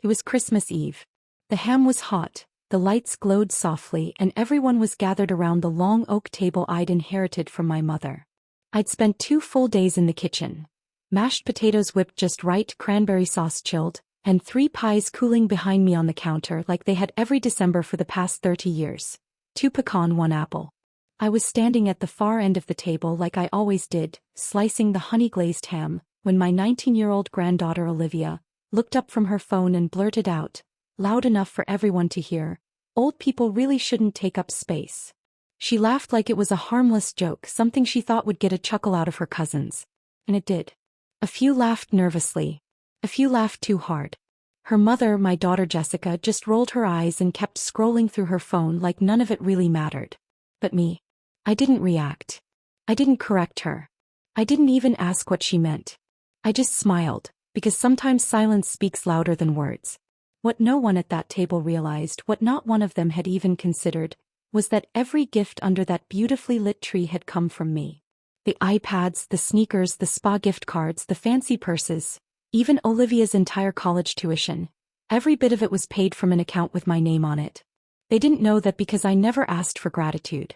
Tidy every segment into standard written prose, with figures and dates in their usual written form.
It was Christmas Eve. The ham was hot, the lights glowed softly, and everyone was gathered around the long oak table I'd inherited from my mother. I'd spent 2 full days in the kitchen. Mashed potatoes whipped just right, cranberry sauce chilled, and 3 pies cooling behind me on the counter like they had every December for the past 30 years. 2 pecan, 1 apple. I was standing at the far end of the table like I always did, slicing the honey-glazed ham, when my 19-year-old granddaughter Olivia looked up from her phone and blurted out, loud enough for everyone to hear, "Old people really shouldn't take up space." She laughed like it was a harmless joke, something she thought would get a chuckle out of her cousins. And it did. A few laughed nervously. A few laughed too hard. Her mother, my daughter Jessica, just rolled her eyes and kept scrolling through her phone like none of it really mattered. But me. I didn't react. I didn't correct her. I didn't even ask what she meant. I just smiled, because sometimes silence speaks louder than words. What no one at that table realized, what not one of them had even considered, was that every gift under that beautifully lit tree had come from me. The iPads, the sneakers, the spa gift cards, the fancy purses, even Olivia's entire college tuition. Every bit of it was paid from an account with my name on it. They didn't know that because I never asked for gratitude.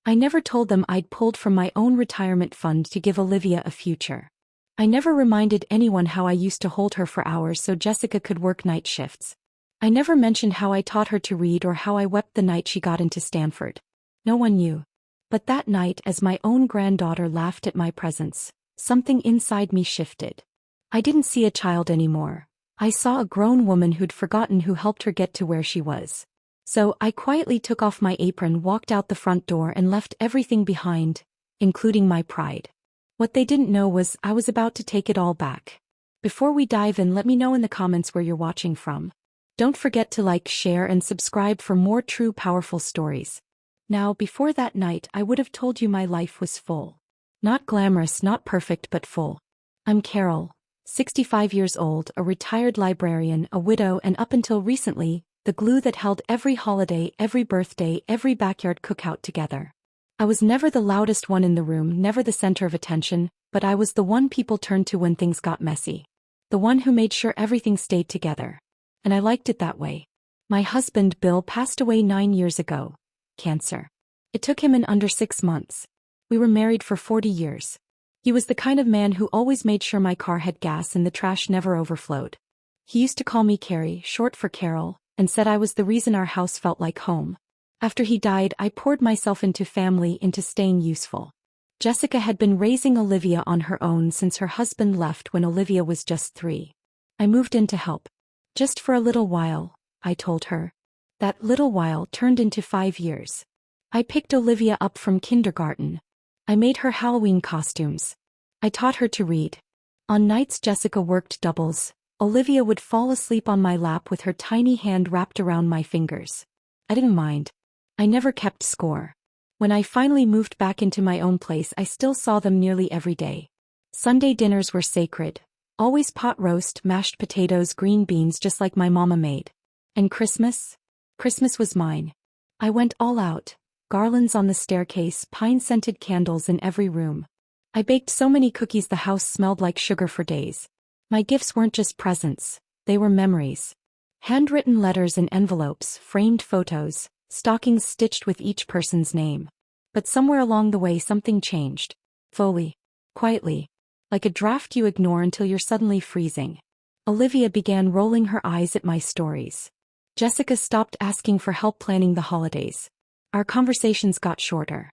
I never told them I'd pulled from my own retirement fund to give Olivia a future. I never reminded anyone how I used to hold her for hours so Jessica could work night shifts. I never mentioned how I taught her to read or how I wept the night she got into Stanford. No one knew. But that night, as my own granddaughter laughed at my presence, something inside me shifted. I didn't see a child anymore. I saw a grown woman who'd forgotten who helped her get to where she was. So I quietly took off my apron, walked out the front door, and left everything behind, including my pride. What they didn't know was I was about to take it all back. Before we dive in, let me know in the comments where you're watching from. Don't forget to like, share, and subscribe for more true powerful stories. Now, before that night, I would have told you my life was full. Not glamorous, not perfect, but full. I'm Carol, 65 years old, a retired librarian, a widow, and up until recently, the glue that held every holiday, every birthday, every backyard cookout together. I was never the loudest one in the room, never the center of attention, but I was the one people turned to when things got messy. The one who made sure everything stayed together. And I liked it that way. My husband, Bill, passed away 9 years ago. Cancer. It took him in under 6 months. We were married for 40 years. He was the kind of man who always made sure my car had gas and the trash never overflowed. He used to call me Carrie, short for Carol, and said I was the reason our house felt like home. After he died, I poured myself into family, into staying useful. Jessica had been raising Olivia on her own since her husband left when Olivia was just 3. I moved in to help. Just for a little while, I told her. That little while turned into 5 years. I picked Olivia up from kindergarten. I made her Halloween costumes. I taught her to read. On nights Jessica worked doubles, Olivia would fall asleep on my lap with her tiny hand wrapped around my fingers. I didn't mind. I never kept score. When I finally moved back into my own place, I still saw them nearly every day. Sunday dinners were sacred. Always pot roast, mashed potatoes, green beans, just like my mama made. And Christmas? Christmas was mine. I went all out. Garlands on the staircase, pine-scented candles in every room. I baked so many cookies the house smelled like sugar for days. My gifts weren't just presents, they were memories. Handwritten letters in envelopes, framed photos, stockings stitched with each person's name. But somewhere along the way something changed. Slowly. Quietly. Like a draft you ignore until you're suddenly freezing. Olivia began rolling her eyes at my stories. Jessica stopped asking for help planning the holidays. Our conversations got shorter.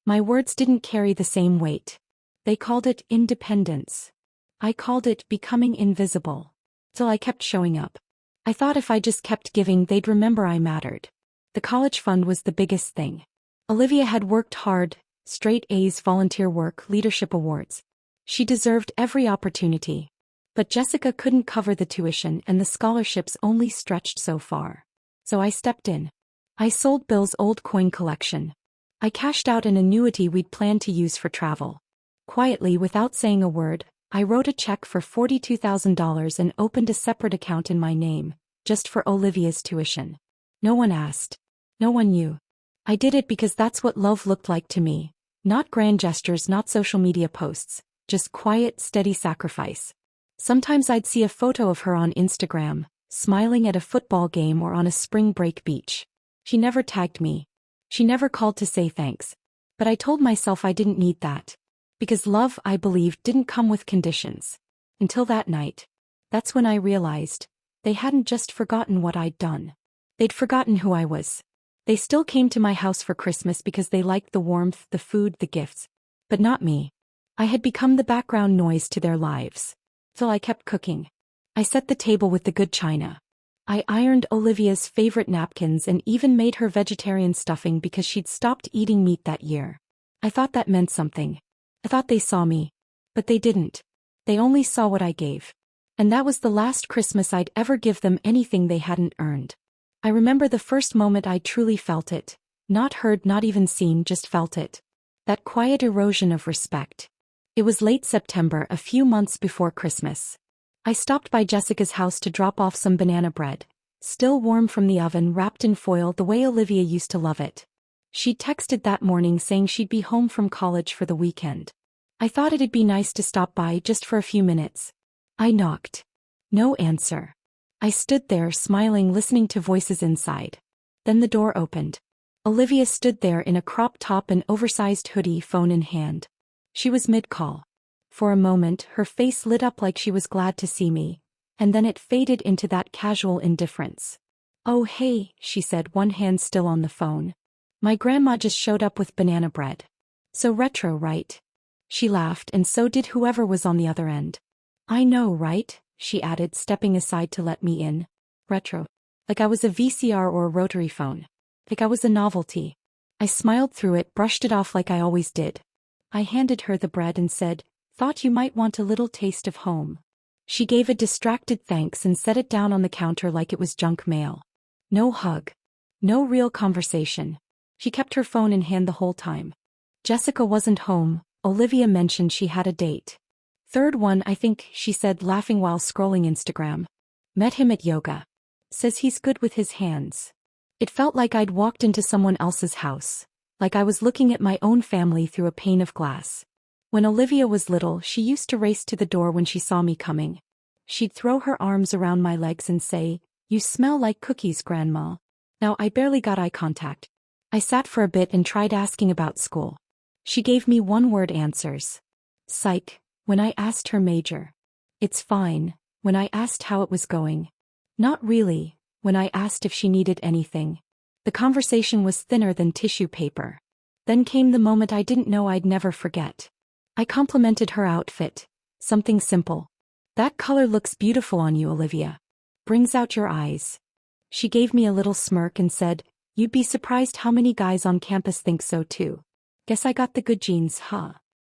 My words didn't carry the same weight. They called it independence. I called it becoming invisible. Till I kept showing up. I thought if I just kept giving, they'd remember I mattered. The college fund was the biggest thing. Olivia had worked hard, straight A's, volunteer work, leadership awards. She deserved every opportunity. But Jessica couldn't cover the tuition and the scholarships only stretched so far. So I stepped in. I sold Bill's old coin collection. I cashed out an annuity we'd planned to use for travel. Quietly, without saying a word, I wrote a check for $42,000 and opened a separate account in my name, just for Olivia's tuition. No one asked. No one knew. I did it because that's what love looked like to me. Not grand gestures, not social media posts, just quiet, steady sacrifice. Sometimes I'd see a photo of her on Instagram, smiling at a football game or on a spring break beach. She never tagged me. She never called to say thanks. But I told myself I didn't need that. Because love, I believed, didn't come with conditions. Until that night. That's when I realized they hadn't just forgotten what I'd done. They'd forgotten who I was. They still came to my house for Christmas because they liked the warmth, the food, the gifts. But not me. I had become the background noise to their lives. Till I kept cooking. I set the table with the good china. I ironed Olivia's favorite napkins and even made her vegetarian stuffing because she'd stopped eating meat that year. I thought that meant something. I thought they saw me. But they didn't. They only saw what I gave. And that was the last Christmas I'd ever give them anything they hadn't earned. I remember the first moment I truly felt it. Not heard, not even seen, just felt it. That quiet erosion of respect. It was late September, a few months before Christmas. I stopped by Jessica's house to drop off some banana bread, still warm from the oven, wrapped in foil the way Olivia used to love it. She'd texted that morning saying she'd be home from college for the weekend. I thought it'd be nice to stop by just for a few minutes. I knocked. No answer. I stood there smiling, listening to voices inside. Then the door opened. Olivia stood there in a crop top and oversized hoodie, phone in hand. She was mid-call. For a moment, her face lit up like she was glad to see me, and then it faded into that casual indifference. "Oh hey," she said, one hand still on the phone. "My grandma just showed up with banana bread. So retro, right?" She laughed, and so did whoever was on the other end. "I know, right?" she added, stepping aside to let me in. Retro. Like I was a VCR or a rotary phone. Like I was a novelty. I smiled through it, brushed it off like I always did. I handed her the bread and said, "Thought you might want a little taste of home." She gave a distracted thanks and set it down on the counter like it was junk mail. No hug. No real conversation. She kept her phone in hand the whole time. Jessica wasn't home. Olivia mentioned she had a date. "Third one, I think," she said, laughing while scrolling Instagram. "Met him at yoga. Says he's good with his hands." It felt like I'd walked into someone else's house. Like I was looking at my own family through a pane of glass. When Olivia was little, she used to race to the door when she saw me coming. She'd throw her arms around my legs and say, "You smell like cookies, Grandma." Now I barely got eye contact. I sat for a bit and tried asking about school. She gave me one-word answers. Psych. When I asked her major. It's fine. When I asked how it was going. Not really. When I asked if she needed anything. The conversation was thinner than tissue paper. Then came the moment I didn't know I'd never forget. I complimented her outfit. Something simple. "That color looks beautiful on you, Olivia. Brings out your eyes." She gave me a little smirk and said, "You'd be surprised how many guys on campus think so too. Guess I got the good genes, huh?"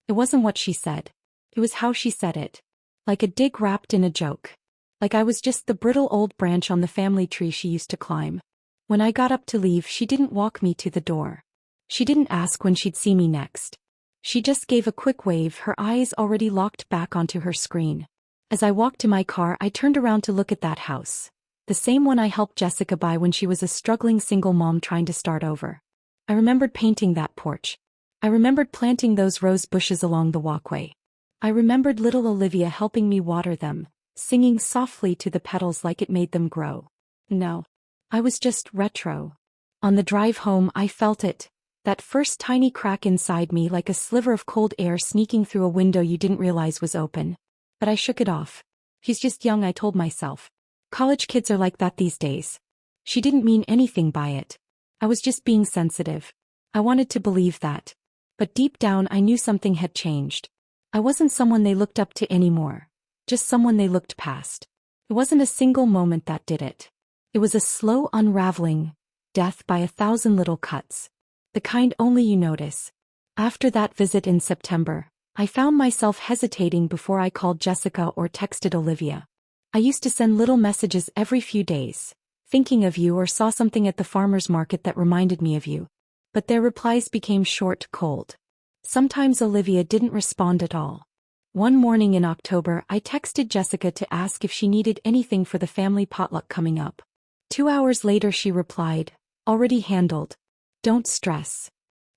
It wasn't what she said. It was how she said it. Like a dig wrapped in a joke. Like I was just the brittle old branch on the family tree she used to climb. When I got up to leave, she didn't walk me to the door. She didn't ask when she'd see me next. She just gave a quick wave, her eyes already locked back onto her screen. As I walked to my car, I turned around to look at that house. The same one I helped Jessica buy when she was a struggling single mom trying to start over. I remembered painting that porch. I remembered planting those rose bushes along the walkway. I remembered little Olivia helping me water them, singing softly to the petals like it made them grow. No. I was just retro. On the drive home, I felt it. That first tiny crack inside me, like a sliver of cold air sneaking through a window you didn't realize was open. But I shook it off. He's just young, I told myself. College kids are like that these days. She didn't mean anything by it. I was just being sensitive. I wanted to believe that. But deep down I knew something had changed. I wasn't someone they looked up to anymore. Just someone they looked past. It wasn't a single moment that did it. It was a slow unraveling. Death by 1,000 little cuts. The kind only you notice. After that visit in September, I found myself hesitating before I called Jessica or texted Olivia. I used to send little messages every few days, thinking of you, or saw something at the farmer's market that reminded me of you. But their replies became short, cold. Sometimes Olivia didn't respond at all. One morning in October, I texted Jessica to ask if she needed anything for the family potluck coming up. 2 hours later she replied, "Already handled. Don't stress."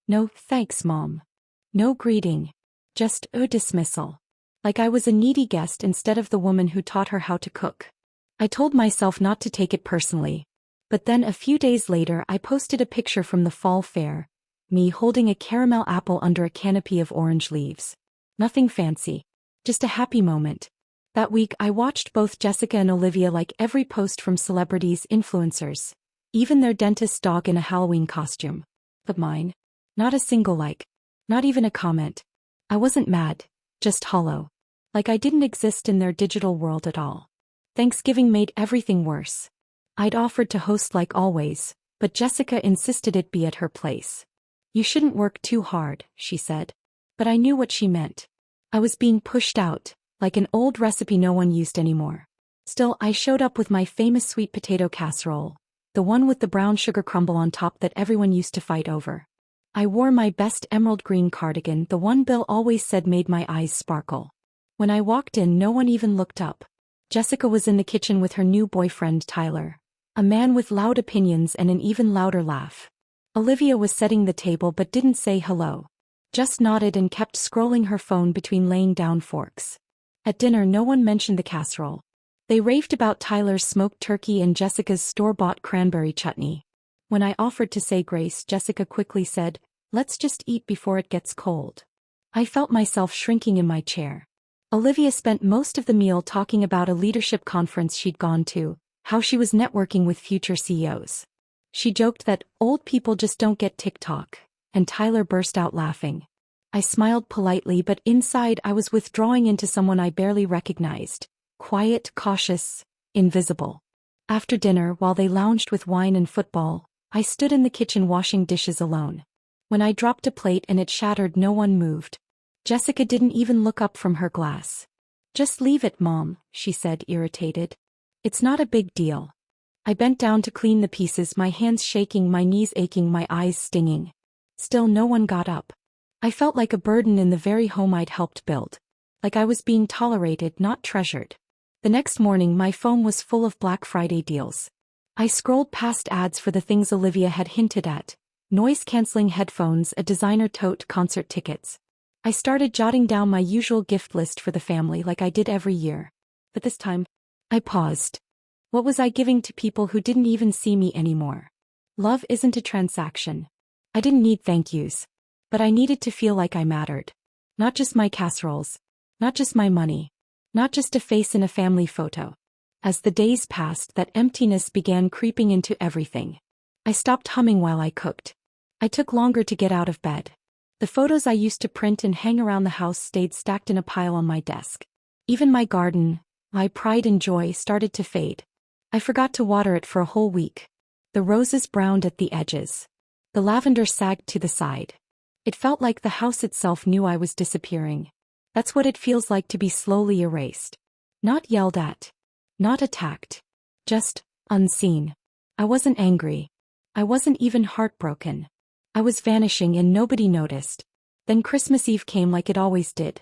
No, thanks, Mom. No greeting. Just a dismissal. Like I was a needy guest instead of the woman who taught her how to cook. I told myself not to take it personally. But then a few days later I posted a picture from the fall fair, me holding a caramel apple under a canopy of orange leaves. Nothing fancy. Just a happy moment. That week I watched both Jessica and Olivia like every post from celebrities, influencers. Even their dentist dog in a Halloween costume. But mine? Not a single like. Not even a comment. I wasn't mad, just hollow. Like I didn't exist in their digital world at all. Thanksgiving made everything worse. I'd offered to host like always, but Jessica insisted it be at her place. You shouldn't work too hard, she said. But I knew what she meant. I was being pushed out, like an old recipe no one used anymore. Still, I showed up with my famous sweet potato casserole, the one with the brown sugar crumble on top that everyone used to fight over. I wore my best emerald green cardigan, the one Bill always said made my eyes sparkle. When I walked in, no one even looked up. Jessica was in the kitchen with her new boyfriend Tyler, a man with loud opinions and an even louder laugh. Olivia was setting the table but didn't say hello. Just nodded and kept scrolling her phone between laying down forks. At dinner no one mentioned the casserole. They raved about Tyler's smoked turkey and Jessica's store-bought cranberry chutney. When I offered to say grace, Jessica quickly said, "Let's just eat before it gets cold." I felt myself shrinking in my chair. Olivia spent most of the meal talking about a leadership conference she'd gone to, how she was networking with future CEOs. She joked that old people just don't get TikTok, and Tyler burst out laughing. I smiled politely, but inside I was withdrawing into someone I barely recognized. Quiet, cautious, invisible. After dinner, while they lounged with wine and football, I stood in the kitchen washing dishes alone. When I dropped a plate and it shattered, no one moved. Jessica didn't even look up from her glass. "Just leave it, Mom," she said, irritated. "It's not a big deal." I bent down to clean the pieces, my hands shaking, my knees aching, my eyes stinging. Still no one got up. I felt like a burden in the very home I'd helped build. Like I was being tolerated, not treasured. The next morning my phone was full of Black Friday deals. I scrolled past ads for the things Olivia had hinted at. Noise-canceling headphones, a designer tote, concert tickets. I started jotting down my usual gift list for the family like I did every year. But this time, I paused. What was I giving to people who didn't even see me anymore? Love isn't a transaction. I didn't need thank yous. But I needed to feel like I mattered. Not just my casseroles. Not just my money. Not just a face in a family photo. As the days passed, that emptiness began creeping into everything. I stopped humming while I cooked. I took longer to get out of bed. The photos I used to print and hang around the house stayed stacked in a pile on my desk. Even my garden, my pride and joy, started to fade. I forgot to water it for a whole week. The roses browned at the edges. The lavender sagged to the side. It felt like the house itself knew I was disappearing. That's what it feels like to be slowly erased. Not yelled at. Not attacked. Just unseen. I wasn't angry. I wasn't even heartbroken. I was vanishing and nobody noticed. Then Christmas Eve came like it always did.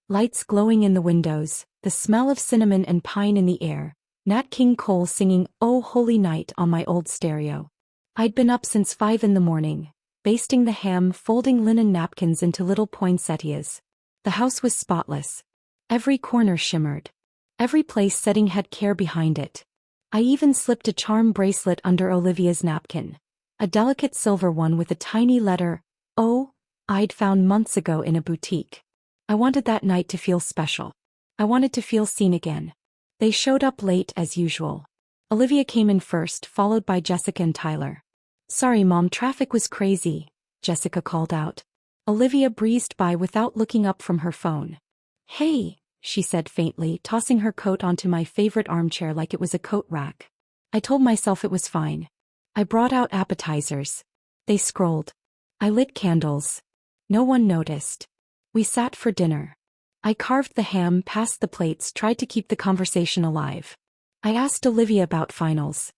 Lights glowing in the windows, the smell of cinnamon and pine in the air, Nat King Cole singing "Oh Holy Night" on my old stereo. I'd been up since 5 in the morning, basting the ham, folding linen napkins into little poinsettias. The house was spotless. Every corner shimmered. Every place setting had care behind it. I even slipped a charm bracelet under Olivia's napkin. A delicate silver one with a tiny letter, "O," I'd found months ago in a boutique. I wanted that night to feel special. I wanted to feel seen again. They showed up late as usual. Olivia came in first, followed by Jessica and Tyler. "Sorry, Mom, traffic was crazy," Jessica called out. Olivia breezed by without looking up from her phone. "Hey," she said faintly, tossing her coat onto my favorite armchair like it was a coat rack. I told myself it was fine. I brought out appetizers. They scrolled. I lit candles. No one noticed. We sat for dinner. I carved the ham, passed the plates, tried to keep the conversation alive. I asked Olivia about finals.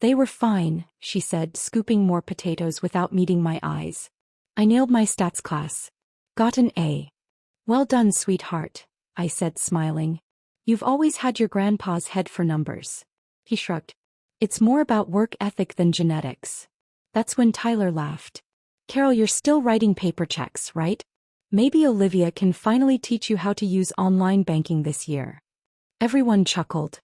"They were fine," she said, scooping more potatoes without meeting my eyes. "I nailed my stats class. Got an A." "Well done, sweetheart," I said, smiling. "You've always had your grandpa's head for numbers." He shrugged. "It's more about work ethic than genetics." That's when Tyler laughed. "Carol, you're still writing paper checks, right? Maybe Olivia can finally teach you how to use online banking this year." Everyone chuckled.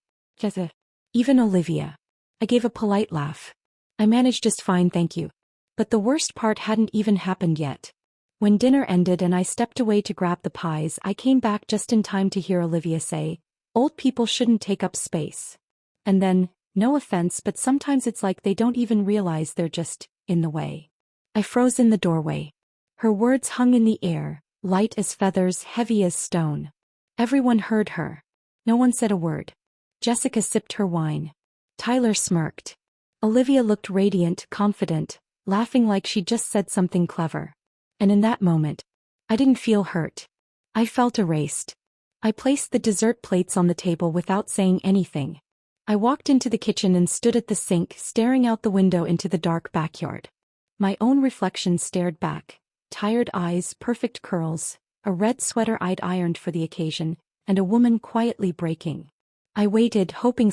Even Olivia. I gave a polite laugh. I managed just fine, thank you. But the worst part hadn't even happened yet. When dinner ended and I stepped away to grab the pies, I came back just in time to hear Olivia say, "Old people shouldn't take up space." And then, no offense, but sometimes it's like they don't even realize they're just in the way. I froze in the doorway. Her words hung in the air, light as feathers, heavy as stone. Everyone heard her. No one said a word. Jessica sipped her wine. Tyler smirked. Olivia looked radiant, confident, laughing like she'd just said something clever. And in that moment, I didn't feel hurt. I felt erased. I placed the dessert plates on the table without saying anything. I walked into the kitchen and stood at the sink, staring out the window into the dark backyard. My own reflection stared back. Tired eyes, perfect curls, a red sweater I'd ironed for the occasion, and a woman quietly breaking. I waited, hoping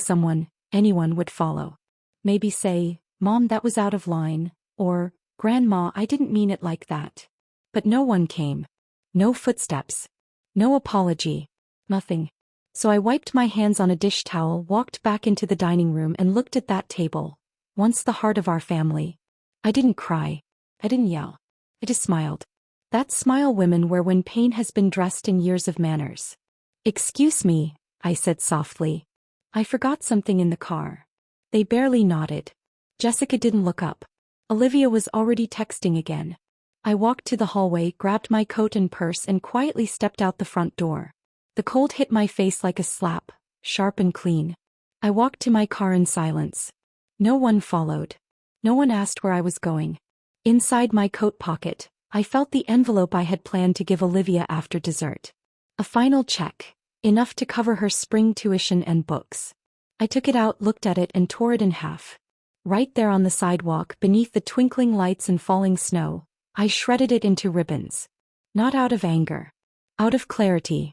anyone would follow. Maybe say, "Mom, that was out of line," or, "Grandma, I didn't mean it like that." But no one came. No footsteps. No apology. Nothing. So I wiped my hands on a dish towel, walked back into the dining room and looked at that table, once the heart of our family. I didn't cry. I didn't yell. I just smiled. That smile women wear when pain has been dressed in years of manners. "Excuse me," I said softly. "I forgot something in the car." They barely nodded. Jessica didn't look up. Olivia was already texting again. I walked to the hallway, grabbed my coat and purse and quietly stepped out the front door. The cold hit my face like a slap, sharp and clean. I walked to my car in silence. No one followed. No one asked where I was going. Inside my coat pocket, I felt the envelope I had planned to give Olivia after dessert. A final check, enough to cover her spring tuition and books. I took it out, looked at it and tore it in half. Right there on the sidewalk, beneath the twinkling lights and falling snow, I shredded it into ribbons. Not out of anger. Out of clarity.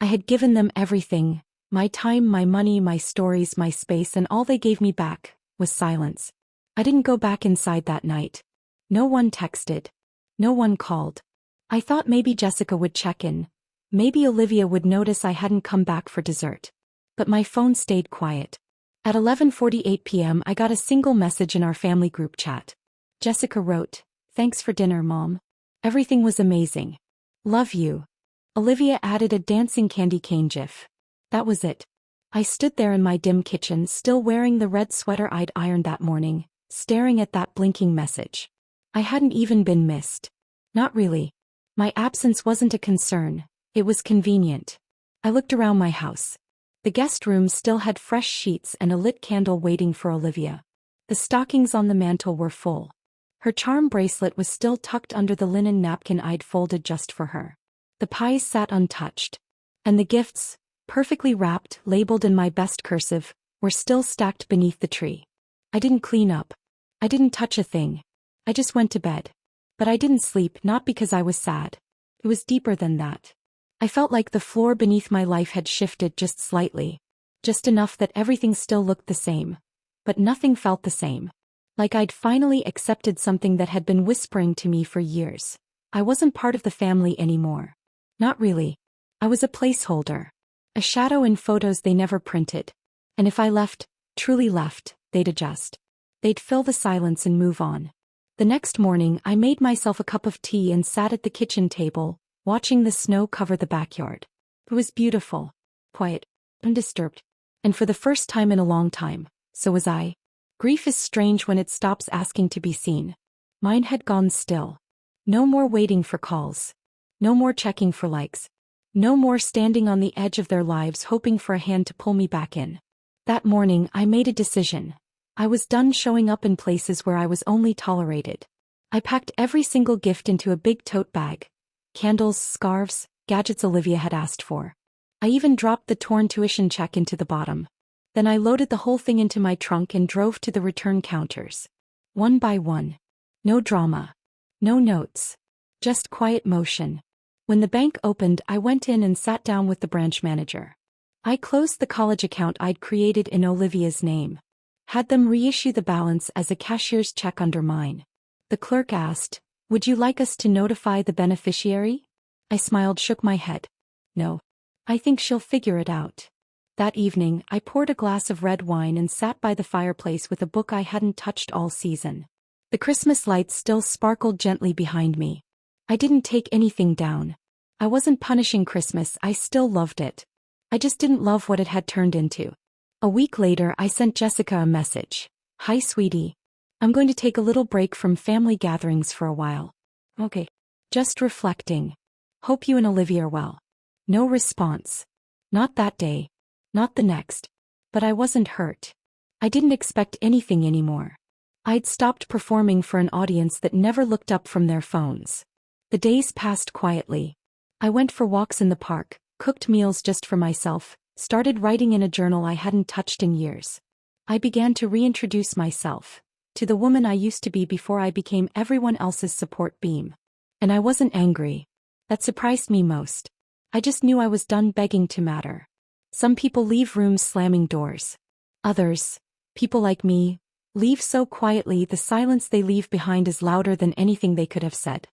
I had given them everything, my time, my money, my stories, my space, and all they gave me back was silence. I didn't go back inside that night. No one texted. No one called. I thought maybe Jessica would check in. Maybe Olivia would notice I hadn't come back for dessert. But my phone stayed quiet. At 11:48 p.m. I got a single message in our family group chat. Jessica wrote, "Thanks for dinner, Mom. Everything was amazing. Love you." Olivia added a dancing candy cane gif. That was it. I stood there in my dim kitchen, still wearing the red sweater I'd ironed that morning, staring at that blinking message. I hadn't even been missed. Not really. My absence wasn't a concern, it was convenient. I looked around my house. The guest room still had fresh sheets and a lit candle waiting for Olivia. The stockings on the mantel were full. Her charm bracelet was still tucked under the linen napkin I'd folded just for her. The pies sat untouched. And the gifts, perfectly wrapped, labeled in my best cursive, were still stacked beneath the tree. I didn't clean up. I didn't touch a thing. I just went to bed. But I didn't sleep, not because I was sad. It was deeper than that. I felt like the floor beneath my life had shifted just slightly. Just enough that everything still looked the same. But nothing felt the same. Like I'd finally accepted something that had been whispering to me for years. I wasn't part of the family anymore. Not really. I was a placeholder. A shadow in photos they never printed. And if I left, truly left, they'd adjust. They'd fill the silence and move on. The next morning I made myself a cup of tea and sat at the kitchen table, watching the snow cover the backyard. It was beautiful, quiet, undisturbed. And for the first time in a long time, so was I. Grief is strange when it stops asking to be seen. Mine had gone still. No more waiting for calls. No more checking for likes. No more standing on the edge of their lives hoping for a hand to pull me back in. That morning I made a decision. I was done showing up in places where I was only tolerated. I packed every single gift into a big tote bag. Candles, scarves, gadgets Olivia had asked for. I even dropped the torn tuition check into the bottom. Then I loaded the whole thing into my trunk and drove to the return counters. One by one. No drama. No notes. Just quiet motion. When the bank opened, I went in and sat down with the branch manager. I closed the college account I'd created in Olivia's name. Had them reissue the balance as a cashier's check under mine. The clerk asked, "Would you like us to notify the beneficiary?" I smiled, shook my head. "No. I think she'll figure it out." That evening, I poured a glass of red wine and sat by the fireplace with a book I hadn't touched all season. The Christmas lights still sparkled gently behind me. I didn't take anything down. I wasn't punishing Christmas, I still loved it. I just didn't love what it had turned into. A week later, I sent Jessica a message. "Hi, sweetie. I'm going to take a little break from family gatherings for a while." "Okay. Just reflecting. Hope you and Olivia are well." No response. Not that day. Not the next. But I wasn't hurt. I didn't expect anything anymore. I'd stopped performing for an audience that never looked up from their phones. The days passed quietly. I went for walks in the park, cooked meals just for myself, started writing in a journal I hadn't touched in years. I began to reintroduce myself to the woman I used to be before I became everyone else's support beam. And I wasn't angry. That surprised me most. I just knew I was done begging to matter. Some people leave rooms slamming doors. Others, people like me, leave so quietly the silence they leave behind is louder than anything they could have said.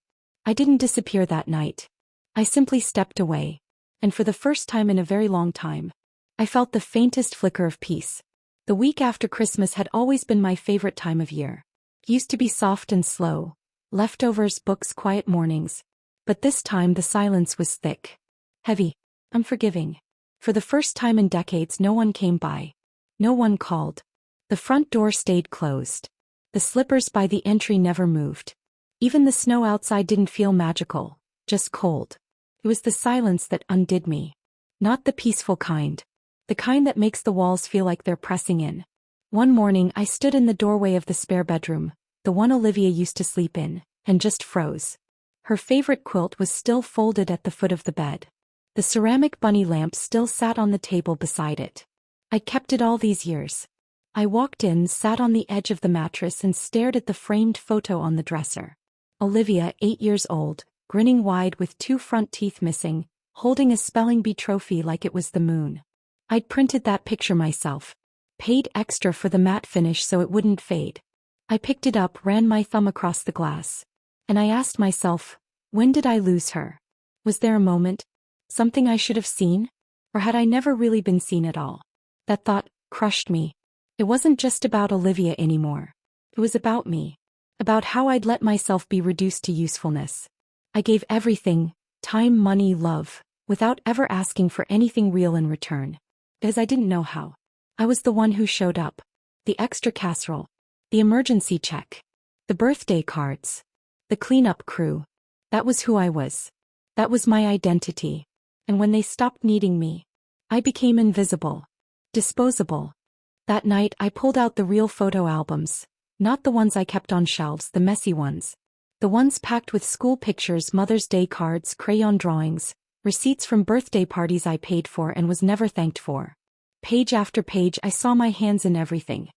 I didn't disappear that night. I simply stepped away. And for the first time in a very long time, I felt the faintest flicker of peace. The week after Christmas had always been my favorite time of year. It used to be soft and slow. Leftovers, books, quiet mornings. But this time the silence was thick. Heavy. Unforgiving. For the first time in decades no one came by. No one called. The front door stayed closed. The slippers by the entry never moved. Even the snow outside didn't feel magical, just cold. It was the silence that undid me. Not the peaceful kind. The kind that makes the walls feel like they're pressing in. One morning I stood in the doorway of the spare bedroom, the one Olivia used to sleep in, and just froze. Her favorite quilt was still folded at the foot of the bed. The ceramic bunny lamp still sat on the table beside it. I'd kept it all these years. I walked in, sat on the edge of the mattress and stared at the framed photo on the dresser. Olivia, 8 years old, grinning wide with 2 front teeth missing, holding a spelling bee trophy like it was the moon. I'd printed that picture myself. Paid extra for the matte finish so it wouldn't fade. I picked it up, ran my thumb across the glass. And I asked myself, when did I lose her? Was there a moment? Something I should have seen? Or had I never really been seen at all? That thought crushed me. It wasn't just about Olivia anymore. It was about me. About how I'd let myself be reduced to usefulness. I gave everything, time, money, love, without ever asking for anything real in return. Because I didn't know how. I was the one who showed up. The extra casserole. The emergency check. The birthday cards. The cleanup crew. That was who I was. That was my identity. And when they stopped needing me, I became invisible. Disposable. That night I pulled out the real photo albums. Not the ones I kept on shelves, the messy ones. The ones packed with school pictures, Mother's Day cards, crayon drawings, receipts from birthday parties I paid for and was never thanked for. Page after page I saw my hands in everything.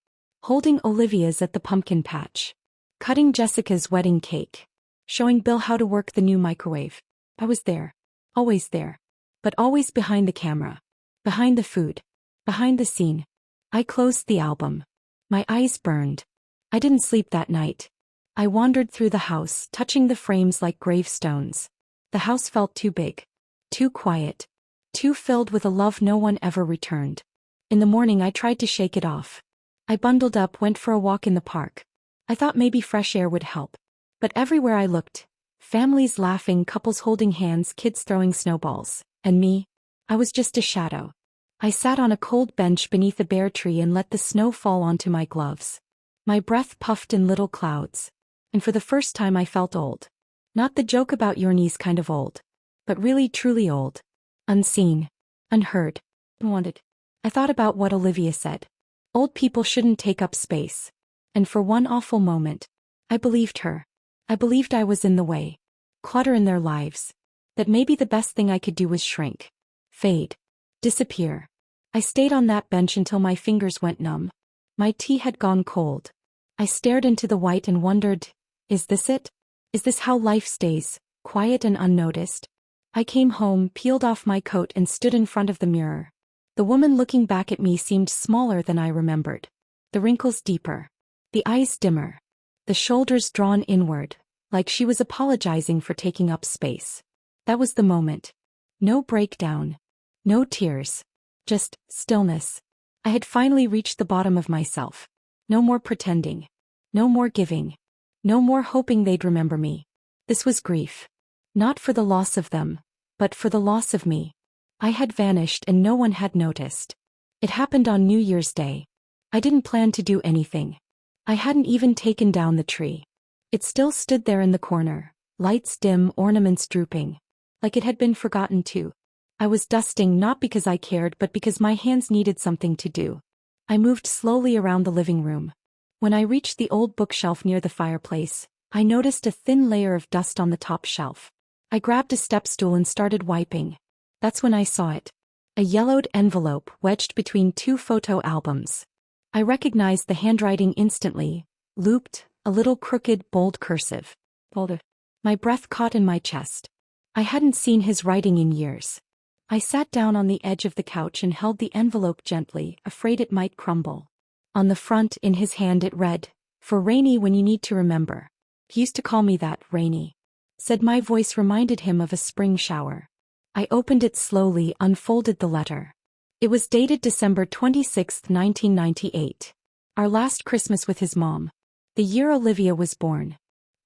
Holding Olivia's at the pumpkin patch. Cutting Jessica's wedding cake. Showing Bill how to work the new microwave. I was there. Always there. But always behind the camera. Behind the food. Behind the scene. I closed the album. My eyes burned. I didn't sleep that night. I wandered through the house, touching the frames like gravestones. The house felt too big. Too quiet. Too filled with a love no one ever returned. In the morning I tried to shake it off. I bundled up, went for a walk in the park. I thought maybe fresh air would help. But everywhere I looked, families laughing, couples holding hands, kids throwing snowballs. And me? I was just a shadow. I sat on a cold bench beneath a bare tree and let the snow fall onto my gloves. My breath puffed in little clouds. And for the first time I felt old. Not the joke about your knees kind of old. But really truly old. Unseen. Unheard. Unwanted. I thought about what Olivia said. Old people shouldn't take up space. And for one awful moment, I believed her. I believed I was in the way. Clutter in their lives. That maybe the best thing I could do was shrink. Fade. Disappear. I stayed on that bench until my fingers went numb. My tea had gone cold. I stared into the white and wondered, is this it? Is this how life stays, quiet and unnoticed? I came home, peeled off my coat and stood in front of the mirror. The woman looking back at me seemed smaller than I remembered. The wrinkles deeper. The eyes dimmer. The shoulders drawn inward, like she was apologizing for taking up space. That was the moment. No breakdown. No tears. Just stillness. I had finally reached the bottom of myself. No more pretending. No more giving. No more hoping they'd remember me. This was grief. Not for the loss of them, but for the loss of me. I had vanished and no one had noticed. It happened on New Year's Day. I didn't plan to do anything. I hadn't even taken down the tree. It still stood there in the corner, lights dim, ornaments drooping. Like it had been forgotten too. I was dusting not because I cared but because my hands needed something to do. I moved slowly around the living room. When I reached the old bookshelf near the fireplace, I noticed a thin layer of dust on the top shelf. I grabbed a step stool and started wiping. That's when I saw it. A yellowed envelope wedged between two photo albums. I recognized the handwriting instantly, looped, a little crooked, bold cursive. Bolder. My breath caught in my chest. I hadn't seen his writing in years. I sat down on the edge of the couch and held the envelope gently, afraid it might crumble. On the front, in his hand, it read, "For Rainy when you need to remember." He used to call me that, Rainy. Said my voice reminded him of a spring shower. I opened it slowly, unfolded the letter. It was dated December 26, 1998. Our last Christmas with his mom. The year Olivia was born.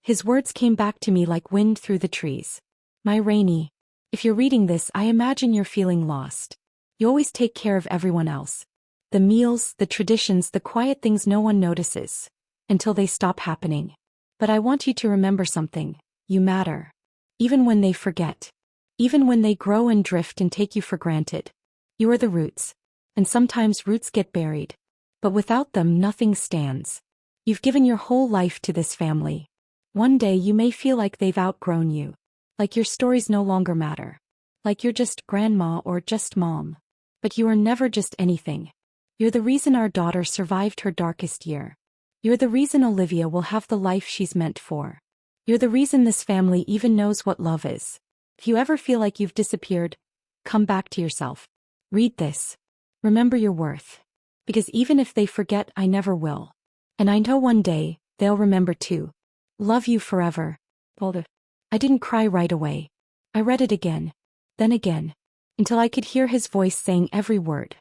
His words came back to me like wind through the trees. My Rainy, if you're reading this, I imagine you're feeling lost. You always take care of everyone else. The meals, the traditions, the quiet things no one notices. Until they stop happening. But I want you to remember something. You matter. Even when they forget. Even when they grow and drift and take you for granted. You are the roots. And sometimes roots get buried. But without them, nothing stands. You've given your whole life to this family. One day you may feel like they've outgrown you. Like your stories no longer matter. Like you're just grandma or just mom. But you are never just anything. You're the reason our daughter survived her darkest year. You're the reason Olivia will have the life she's meant for. You're the reason this family even knows what love is. If you ever feel like you've disappeared, come back to yourself. Read this. Remember your worth. Because even if they forget, I never will. And I know one day, they'll remember too. Love you forever. Bolder. I didn't cry right away. I read it again. Then again. Until I could hear his voice saying every word.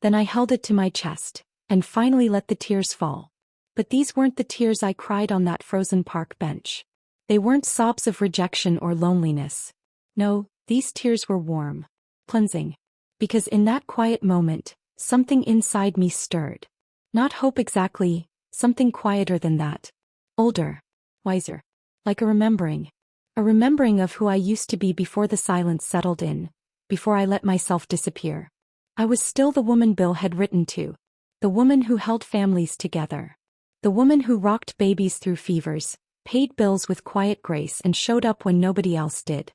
Then I held it to my chest, and finally let the tears fall. But these weren't the tears I cried on that frozen park bench. They weren't sobs of rejection or loneliness. No, these tears were warm. Cleansing. Because in that quiet moment, something inside me stirred. Not hope exactly, something quieter than that. Older. Wiser. Like a remembering. A remembering of who I used to be before the silence settled in. Before I let myself disappear. I was still the woman Bill had written to. The woman who held families together. The woman who rocked babies through fevers, paid bills with quiet grace and showed up when nobody else did.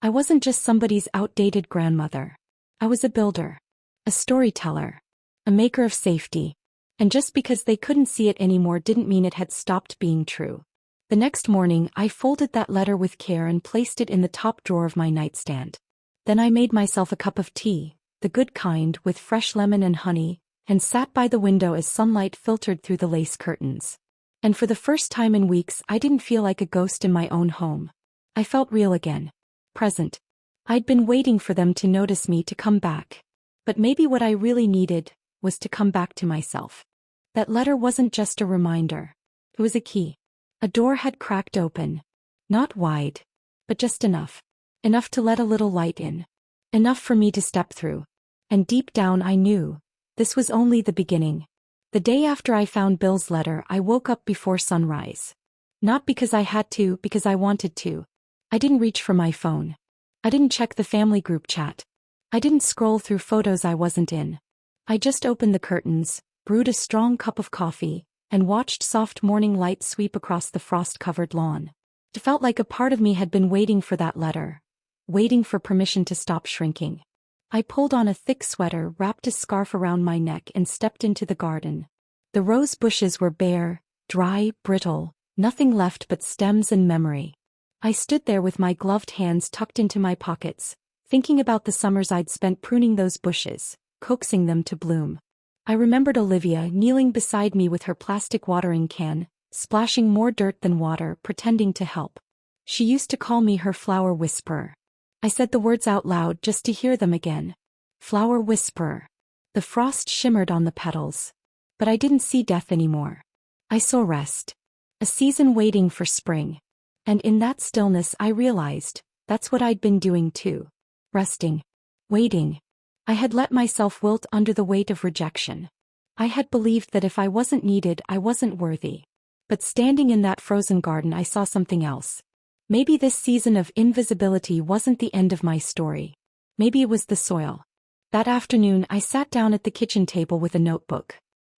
I wasn't just somebody's outdated grandmother. I was a builder. A storyteller. A maker of safety. And just because they couldn't see it anymore didn't mean it had stopped being true. The next morning, I folded that letter with care and placed it in the top drawer of my nightstand. Then I made myself a cup of tea, the good kind with fresh lemon and honey, and sat by the window as sunlight filtered through the lace curtains. And for the first time in weeks, I didn't feel like a ghost in my own home. I felt real again. Present. I'd been waiting for them to notice me, to come back. But maybe what I really needed was to come back to myself. That letter wasn't just a reminder. It was a key. A door had cracked open. Not wide, but just enough. Enough to let a little light in. Enough for me to step through. And deep down I knew. This was only the beginning. The day after I found Bill's letter, I woke up before sunrise. Not because I had to, because I wanted to. I didn't reach for my phone. I didn't check the family group chat. I didn't scroll through photos I wasn't in. I just opened the curtains, brewed a strong cup of coffee, and watched soft morning light sweep across the frost-covered lawn. It felt like a part of me had been waiting for that letter. Waiting for permission to stop shrinking. I pulled on a thick sweater, wrapped a scarf around my neck and stepped into the garden. The rose bushes were bare, dry, brittle, nothing left but stems and memory. I stood there with my gloved hands tucked into my pockets, thinking about the summers I'd spent pruning those bushes, coaxing them to bloom. I remembered Olivia kneeling beside me with her plastic watering can, splashing more dirt than water, pretending to help. She used to call me her flower whisperer. I said the words out loud just to hear them again. Flower whisperer. The frost shimmered on the petals. But I didn't see death anymore. I saw rest. A season waiting for spring. And in that stillness I realized, that's what I'd been doing too. Resting. Waiting. I had let myself wilt under the weight of rejection. I had believed that if I wasn't needed, I wasn't worthy. But standing in that frozen garden I saw something else. Maybe this season of invisibility wasn't the end of my story. Maybe it was the soil. That afternoon I sat down at the kitchen table with a notebook.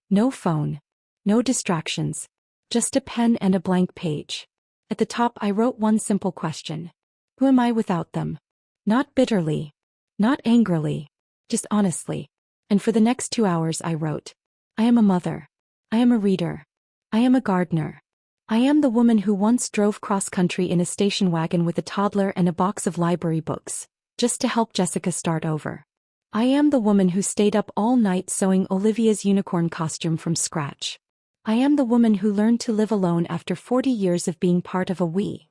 No phone. No distractions. Just a pen and a blank page. At the top I wrote one simple question. Who am I without them? Not bitterly. Not angrily. Just honestly. And for the next 2 hours I wrote. I am a mother. I am a reader. I am a gardener. I am the woman who once drove cross-country in a station wagon with a toddler and a box of library books, just to help Jessica start over. I am the woman who stayed up all night sewing Olivia's unicorn costume from scratch. I am the woman who learned to live alone after 40 years of being part of a we.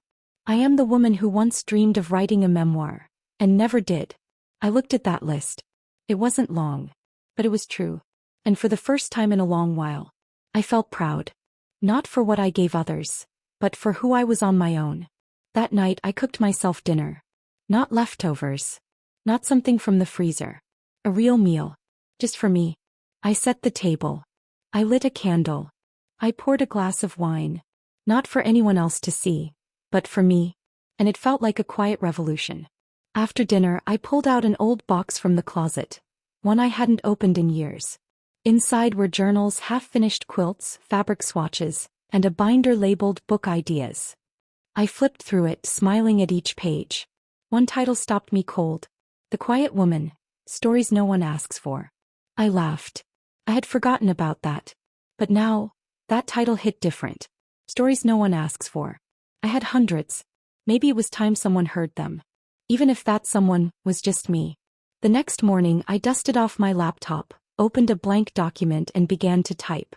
I am the woman who once dreamed of writing a memoir, and never did. I looked at that list. It wasn't long. But it was true. And for the first time in a long while, I felt proud. Not for what I gave others, but for who I was on my own. That night I cooked myself dinner. Not leftovers. Not something from the freezer. A real meal. Just for me. I set the table. I lit a candle. I poured a glass of wine. Not for anyone else to see, but for me. And it felt like a quiet revolution. After dinner I pulled out an old box from the closet. One I hadn't opened in years. Inside were journals, half-finished quilts, fabric swatches, and a binder labeled Book Ideas. I flipped through it, smiling at each page. One title stopped me cold. The Quiet Woman. Stories No One Asks For. I laughed. I had forgotten about that. But now, that title hit different. Stories No One Asks For. I had hundreds. Maybe it was time someone heard them. Even if that someone was just me. The next morning I dusted off my laptop, opened a blank document and began to type.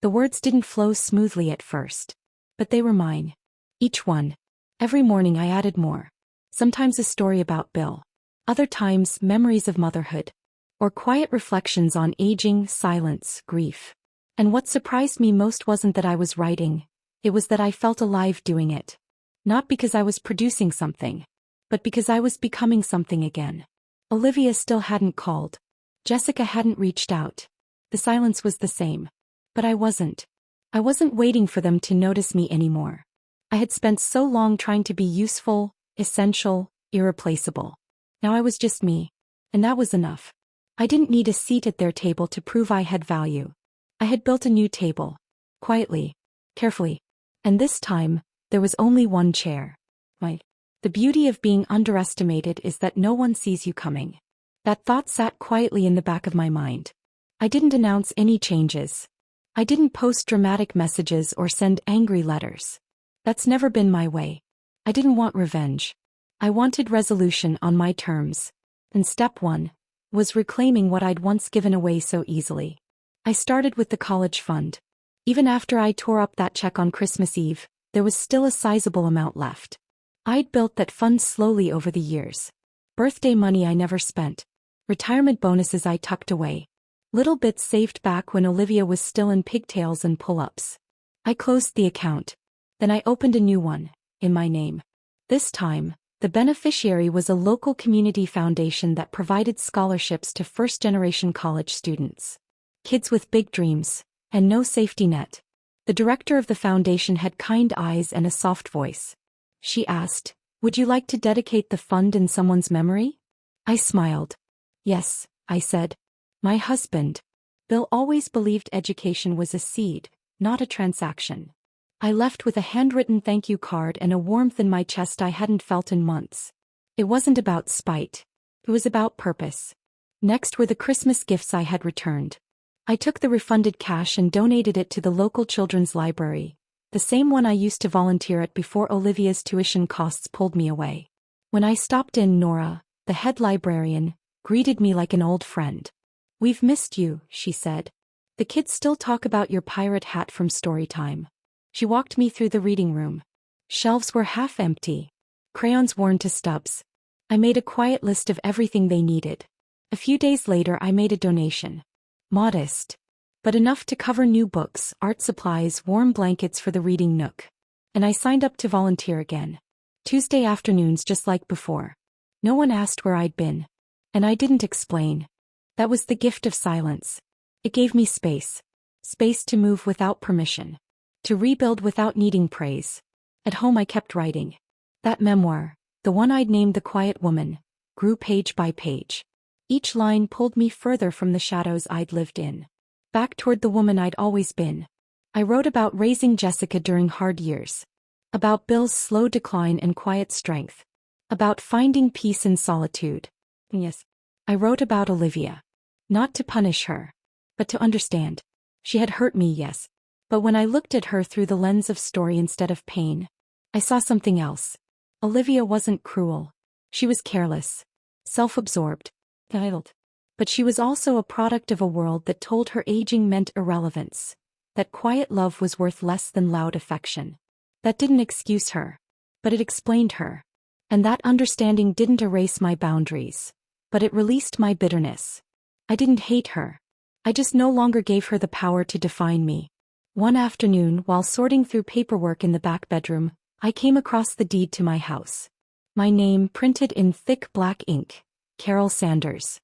The words didn't flow smoothly at first. But they were mine. Each one. Every morning I added more. Sometimes a story about Bill. Other times memories of motherhood. Or quiet reflections on aging, silence, grief. And what surprised me most wasn't that I was writing. It was that I felt alive doing it. Not because I was producing something. But because I was becoming something again. Olivia still hadn't called. Jessica hadn't reached out. The silence was the same. But I wasn't. I wasn't waiting for them to notice me anymore. I had spent so long trying to be useful, essential, irreplaceable. Now I was just me. And that was enough. I didn't need a seat at their table to prove I had value. I had built a new table. Quietly. Carefully. And this time, there was only one chair. The beauty of being underestimated is that no one sees you coming. That thought sat quietly in the back of my mind. I didn't announce any changes. I didn't post dramatic messages or send angry letters. That's never been my way. I didn't want revenge. I wanted resolution on my terms. And step one was reclaiming what I'd once given away so easily. I started with the college fund. Even after I tore up that check on Christmas Eve, there was still a sizable amount left. I'd built that fund slowly over the years. Birthday money I never spent. Retirement bonuses I tucked away. Little bits saved back when Olivia was still in pigtails and pull-ups. I closed the account. Then I opened a new one, in my name. This time, the beneficiary was a local community foundation that provided scholarships to first-generation college students. Kids with big dreams, and no safety net. The director of the foundation had kind eyes and a soft voice. She asked, "Would you like to dedicate the fund in someone's memory?" I smiled. "Yes," I said. My husband, Bill, always believed education was a seed, not a transaction. I left with a handwritten thank you card and a warmth in my chest I hadn't felt in months. It wasn't about spite. It was about purpose. Next were the Christmas gifts I had returned. I took the refunded cash and donated it to the local children's library, the same one I used to volunteer at before Olivia's tuition costs pulled me away. When I stopped in, Nora, the head librarian, greeted me like an old friend. "We've missed you," she said. "The kids still talk about your pirate hat from story time." She walked me through the reading room. Shelves were half empty. Crayons worn to stubs. I made a quiet list of everything they needed. A few days later I made a donation. Modest. But enough to cover new books, art supplies, warm blankets for the reading nook. And I signed up to volunteer again. Tuesday afternoons just like before. No one asked where I'd been. And I didn't explain. That was the gift of silence. It gave me space. Space to move without permission. To rebuild without needing praise. At home I kept writing. That memoir, the one I'd named The Quiet Woman, grew page by page. Each line pulled me further from the shadows I'd lived in. Back toward the woman I'd always been. I wrote about raising Jessica during hard years. About Bill's slow decline and quiet strength. About finding peace in solitude. Yes, I wrote about Olivia. Not to punish her, but to understand. She had hurt me, yes. But when I looked at her through the lens of story instead of pain, I saw something else. Olivia wasn't cruel. She was careless. Self-absorbed. Entitled. But she was also a product of a world that told her aging meant irrelevance. That quiet love was worth less than loud affection. That didn't excuse her. But it explained her. And that understanding didn't erase my boundaries. But it released my bitterness. I didn't hate her. I just no longer gave her the power to define me. One afternoon, while sorting through paperwork in the back bedroom, I came across the deed to my house. My name printed in thick black ink. Carol Sanders.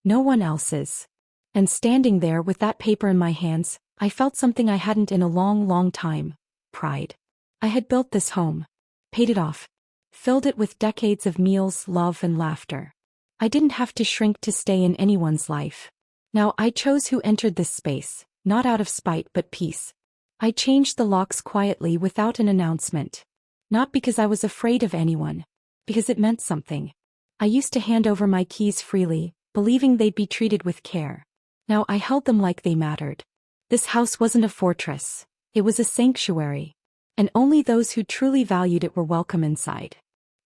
No one else's. And standing there with that paper in my hands, I felt something I hadn't in a long, long time. Pride. I had built this home. Paid it off. Filled it with decades of meals, love, and laughter. I didn't have to shrink to stay in anyone's life. Now I chose who entered this space, not out of spite but peace. I changed the locks quietly without an announcement. Not because I was afraid of anyone. Because it meant something. I used to hand over my keys freely, believing they'd be treated with care. Now I held them like they mattered. This house wasn't a fortress. It was a sanctuary. And only those who truly valued it were welcome inside.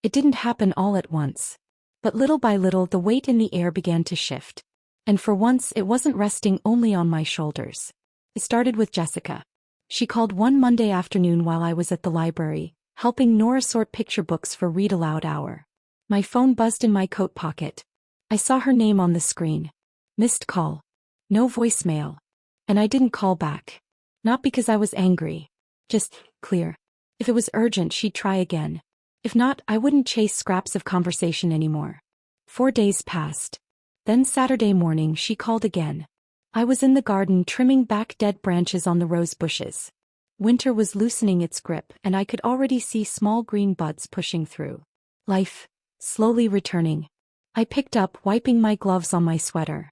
It didn't happen all at once. But little by little the weight in the air began to shift. And for once it wasn't resting only on my shoulders. It started with Jessica. She called one Monday afternoon while I was at the library, helping Nora sort picture books for Read Aloud Hour. My phone buzzed in my coat pocket. I saw her name on the screen. Missed call. No voicemail. And I didn't call back. Not because I was angry. Just clear. If it was urgent, she'd try again. If not, I wouldn't chase scraps of conversation anymore. 4 days passed. Then Saturday morning she called again. I was in the garden trimming back dead branches on the rose bushes. Winter was loosening its grip and I could already see small green buds pushing through. Life, slowly returning. I picked up, wiping my gloves on my sweater.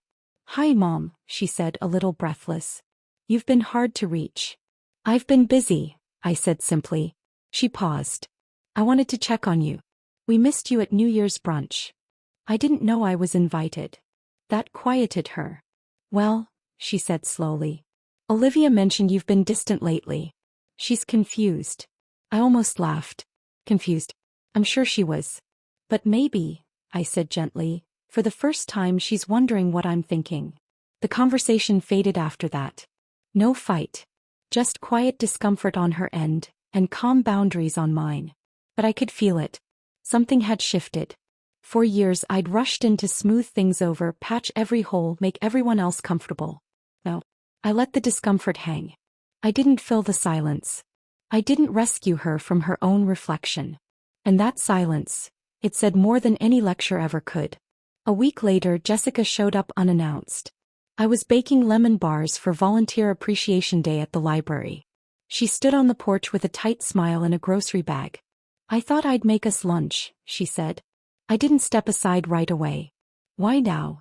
"Hi, Mom," she said, a little breathless. "You've been hard to reach." "I've been busy," I said simply. She paused. "I wanted to check on you. We missed you at New Year's brunch." I didn't know I was invited. That quieted her. "Well," she said slowly. "Olivia mentioned you've been distant lately. She's confused." I almost laughed. Confused. I'm sure she was. "But maybe," I said gently, "for the first time she's wondering what I'm thinking." The conversation faded after that. No fight. Just quiet discomfort on her end, and calm boundaries on mine. But I could feel it. Something had shifted. For years I'd rushed in to smooth things over, patch every hole, make everyone else comfortable. No. I let the discomfort hang. I didn't fill the silence. I didn't rescue her from her own reflection. And that silence, it said more than any lecture ever could. A week later Jessica showed up unannounced. I was baking lemon bars for Volunteer Appreciation Day at the library. She stood on the porch with a tight smile and a grocery bag. "I thought I'd make us lunch," she said. I didn't step aside right away. "Why now?"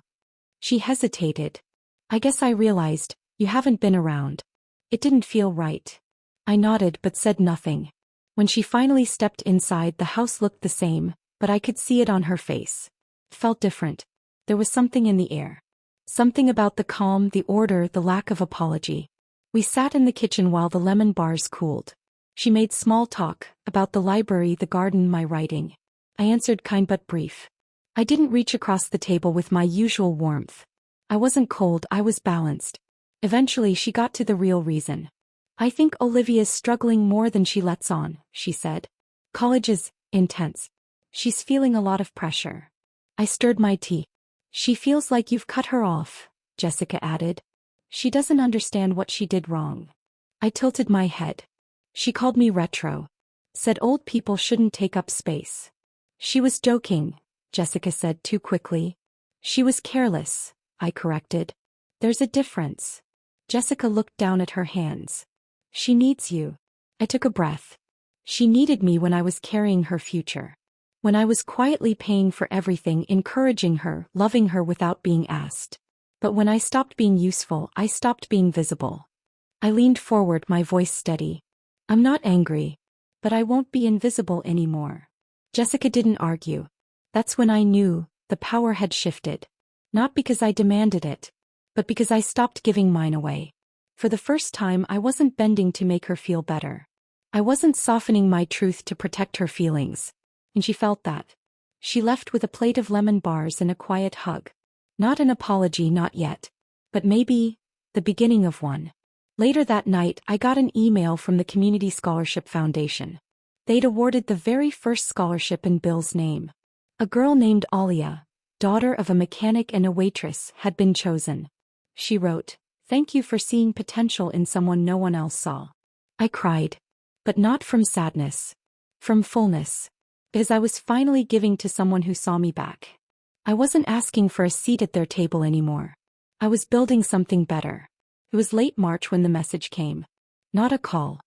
She hesitated. "I guess I realized, you haven't been around." It didn't feel right. I nodded but said nothing. When she finally stepped inside, the house looked the same, but I could see it on her face. It felt different. There was something in the air. Something about the calm, the order, the lack of apology. We sat in the kitchen while the lemon bars cooled. She made small talk, about the library, the garden, my writing. I answered kind but brief. I didn't reach across the table with my usual warmth. I wasn't cold, I was balanced. Eventually she got to the real reason. "I think Olivia's struggling more than she lets on," she said. "College is intense. She's feeling a lot of pressure." I stirred my tea. "She feels like you've cut her off," Jessica added. She doesn't understand what she did wrong. I tilted my head. She called me retro. Said old people shouldn't take up space. She was joking, Jessica said too quickly. She was careless, I corrected. There's a difference. Jessica looked down at her hands. She needs you. I took a breath. She needed me when I was carrying her future. When I was quietly paying for everything, encouraging her, loving her without being asked. But when I stopped being useful, I stopped being visible. I leaned forward, my voice steady. I'm not angry. But I won't be invisible anymore. Jessica didn't argue. That's when I knew the power had shifted. Not because I demanded it, but because I stopped giving mine away. For the first time, I wasn't bending to make her feel better. I wasn't softening my truth to protect her feelings. And she felt that. She left with a plate of lemon bars and a quiet hug. Not an apology, not yet. But maybe the beginning of one. Later that night, I got an email from the Community Scholarship Foundation. They'd awarded the very first scholarship in Bill's name. A girl named Alia, daughter of a mechanic and a waitress, had been chosen. She wrote, "Thank you for seeing potential in someone no one else saw." I cried. But not from sadness. From fullness. Because I was finally giving to someone who saw me back. I wasn't asking for a seat at their table anymore. I was building something better. It was late March when the message came. Not a call.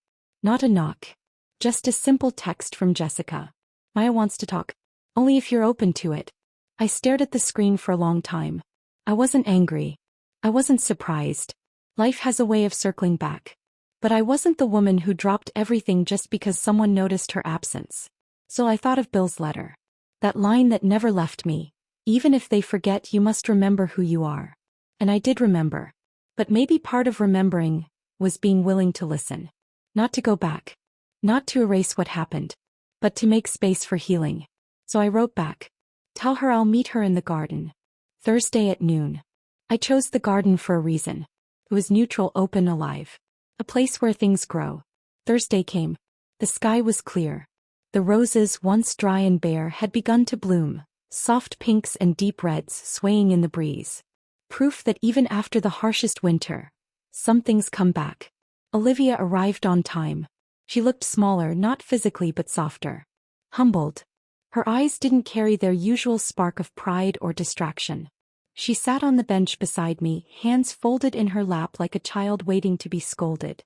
Not a knock. Just a simple text from Jessica. Maya wants to talk. Only if you're open to it. I stared at the screen for a long time. I wasn't angry. I wasn't surprised. Life has a way of circling back. But I wasn't the woman who dropped everything just because someone noticed her absence. So I thought of Bill's letter. That line that never left me. Even if they forget, you must remember who you are. And I did remember. But maybe part of remembering was being willing to listen. Not to go back. Not to erase what happened. But to make space for healing. So I wrote back. Tell her I'll meet her in the garden. Thursday at noon. I chose the garden for a reason. It was neutral, open, alive. A place where things grow. Thursday came. The sky was clear. The roses, once dry and bare, had begun to bloom, soft pinks and deep reds swaying in the breeze. Proof that even after the harshest winter, some things come back. Olivia arrived on time. She looked smaller, not physically but softer. Humbled. Her eyes didn't carry their usual spark of pride or distraction. She sat on the bench beside me, hands folded in her lap like a child waiting to be scolded.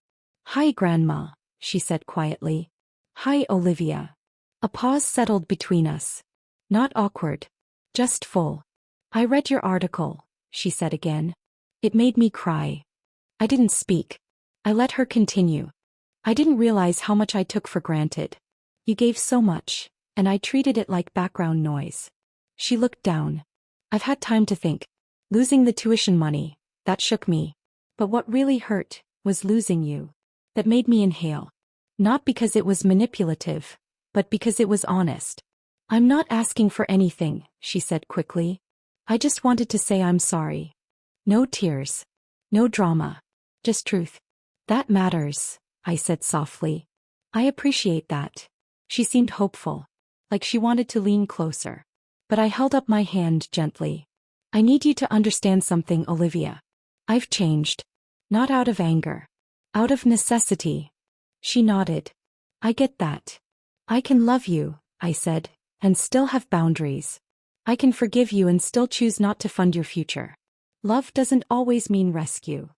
"Hi, Grandma," she said quietly. "Hi, Olivia." A pause settled between us. Not awkward. Just full. "I read your article," she said again. "It made me cry." I didn't speak. I let her continue. "I didn't realize how much I took for granted. You gave so much, and I treated it like background noise." She looked down. "I've had time to think. Losing the tuition money, that shook me. But what really hurt was losing you. That made me inhale. Not because it was manipulative, but because it was honest." "I'm not asking for anything," she said quickly. "I just wanted to say I'm sorry. No tears. No drama. Just truth. That matters," I said softly. "I appreciate that." She seemed hopeful. Like she wanted to lean closer. But I held up my hand gently. "I need you to understand something, Olivia. I've changed. Not out of anger. Out of necessity." She nodded. "I get that. I can love you," I said, "and still have boundaries. I can forgive you and still choose not to fund your future. Love doesn't always mean rescue."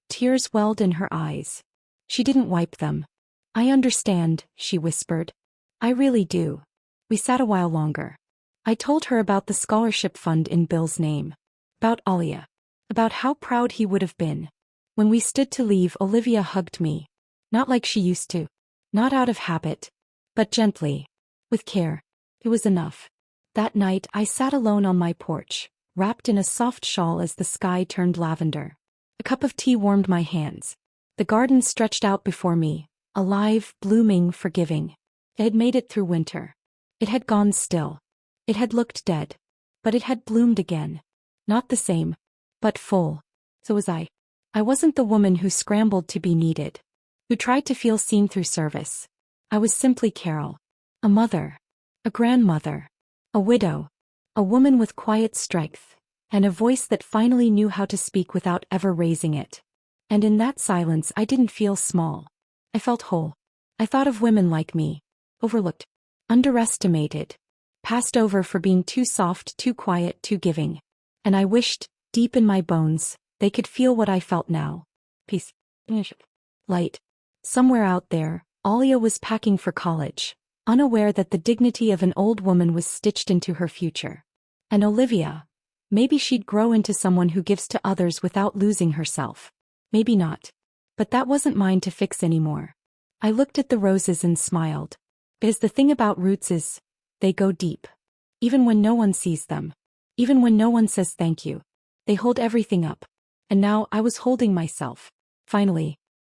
Tears welled in her eyes. She didn't wipe them. "I understand," she whispered. "I really do." We sat a while longer. I told her about the scholarship fund in Bill's name. About Alia. About how proud he would have been. When we stood to leave, Olivia hugged me. Not like she used to. Not out of habit. But gently. With care. It was enough. That night I sat alone on my porch, wrapped in a soft shawl as the sky turned lavender. A cup of tea warmed my hands. The garden stretched out before me, alive, blooming, forgiving. It had made it through winter. It had gone still. It had looked dead. But it had bloomed again. Not the same. But full. So was I. I wasn't the woman who scrambled to be needed. Who tried to feel seen through service. I was simply Carol. A mother. A grandmother. A widow. A woman with quiet strength. and a voice that finally knew how to speak without ever raising it. And in that silence I didn't feel small. I felt whole. I thought of women like me, overlooked, underestimated, passed over for being too soft, too quiet, too giving. And I wished, deep in my bones, they could feel what I felt now. Peace. Light. Somewhere out there, Alia was packing for college, unaware that the dignity of an old woman was stitched into her future. And Olivia, maybe she'd grow into someone who gives to others without losing herself. Maybe not. But that wasn't mine to fix anymore. I looked at the roses and smiled. Because the thing about roots is, they go deep. Even when no one sees them. Even when no one says thank you. They hold everything up. And now I was holding myself. Finally,